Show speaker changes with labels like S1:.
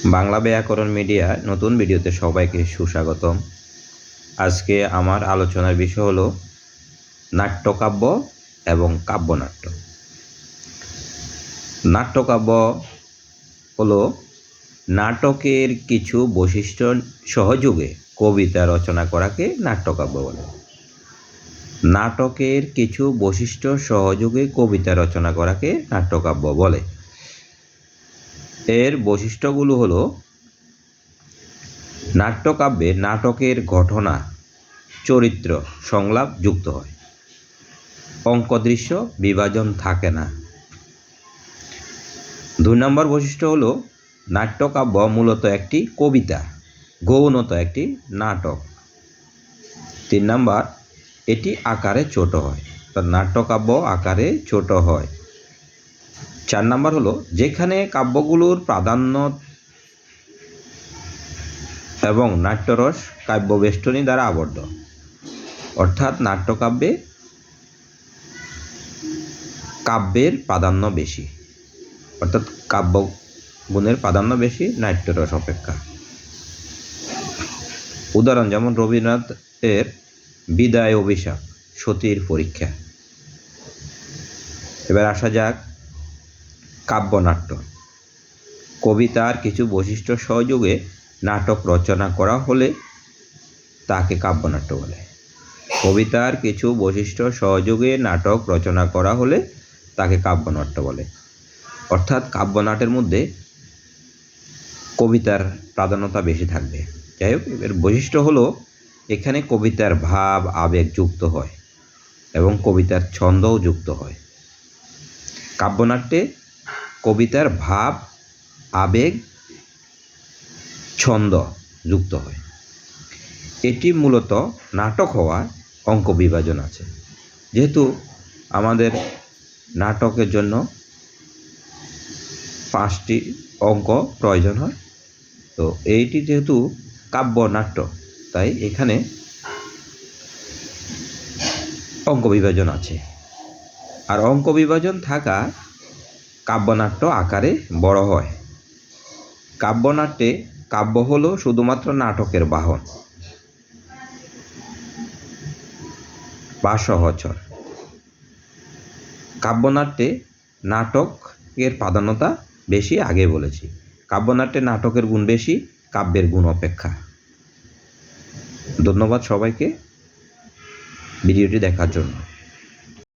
S1: বাংলা ব্যাকরণ মিডিয়া নতুন ভিডিওতে সবাইকে সুস্বাগতম। আজকে আমার আলোচনার বিষয় হলো নাট্যকাব্য এবং কাব্যনাট্য। নাট্যকাব্য হলো নাটকের কিছু বৈশিষ্ট্য সহযোগে কবিতা রচনা করাকে নাট্যকাব্য বলে। নাটকের কিছু বৈশিষ্ট্য সহযোগে কবিতা রচনা করাকে নাট্যকাব্য বলে। এর বৈশিষ্ট্যগুলো হলো নাট্যকাব্যে নাটকের ঘটনা, চরিত্র, সংলাপ যুক্ত হয়। অঙ্কদৃশ্য বিভাজন থাকে না। ২ নম্বর বৈশিষ্ট্য হলো নাট্যকাব্য মূলত একটি কবিতা, গৌণত একটি নাটক। ৩ নম্বর, এটি আকারে ছোট হয়। নাট্যকাব্য আকারে ছোট হয়। ৪ নম্বর হলো যেখানে কাব্যগুলোর প্রাধান্য এবং নাট্যরস কাব্যবেষ্টনী দ্বারা আবদ্ধ, অর্থাৎ নাট্যকাব্যে কাব্যের প্রাধান্য বেশি, অর্থাৎ কাব্য গুণের প্রাধান্য বেশি নাট্যরস অপেক্ষা। উদাহরণ যেমন রবীন্দ্রনাথ এর বিদায় অভিশাপ, সতীর পরীক্ষা। এবার আসা যাক কাব্যনাট্য। কবিতার কিছু বৈশিষ্ট্য সহযোগে নাটক রচনা করা হলে তাকে কাব্যনাট্য বলে। কবিতার কিছু বৈশিষ্ট্য সহযোগে নাটক রচনা করা হলে তাকে কাব্যনাট্য বলে। অর্থাৎ কাব্যনাটের মধ্যে কবিতার প্রাধান্যতা বেশি থাকবে। যাই হোক, এর বৈশিষ্ট্য হলো এখানে কবিতার ভাব আবেগ যুক্ত হয় এবং কবিতার ছন্দও যুক্ত হয়। কাব্যনাট্যে কবিতার ভাব, আবেগ, ছন্দ যুক্ত হয়। এটি মূলত নাটক হওয়ার অঙ্ক বিভাজন আছে। যেহেতু আমাদের নাটকের জন্য 5টি অঙ্ক প্রয়োজন হয়, তো এইটি যেহেতু কাব্যনাট্য, তাই এখানে অঙ্ক বিভাজন আছে। আর অঙ্ক বিভাজন থাকা কাব্যনাট্য আকারে বড় হয়। কাব্যনাট্যে কাব্য হলো শুধুমাত্র নাটকের বাহন বা সহচর। কাব্যনাট্যে নাটকের প্রাধান্যতা বেশি, আগে বলেছি। কাব্যনাট্যে নাটকের গুণ বেশি কাব্যের গুণ অপেক্ষা। ধন্যবাদ সবাইকে ভিডিওটি দেখার জন্য।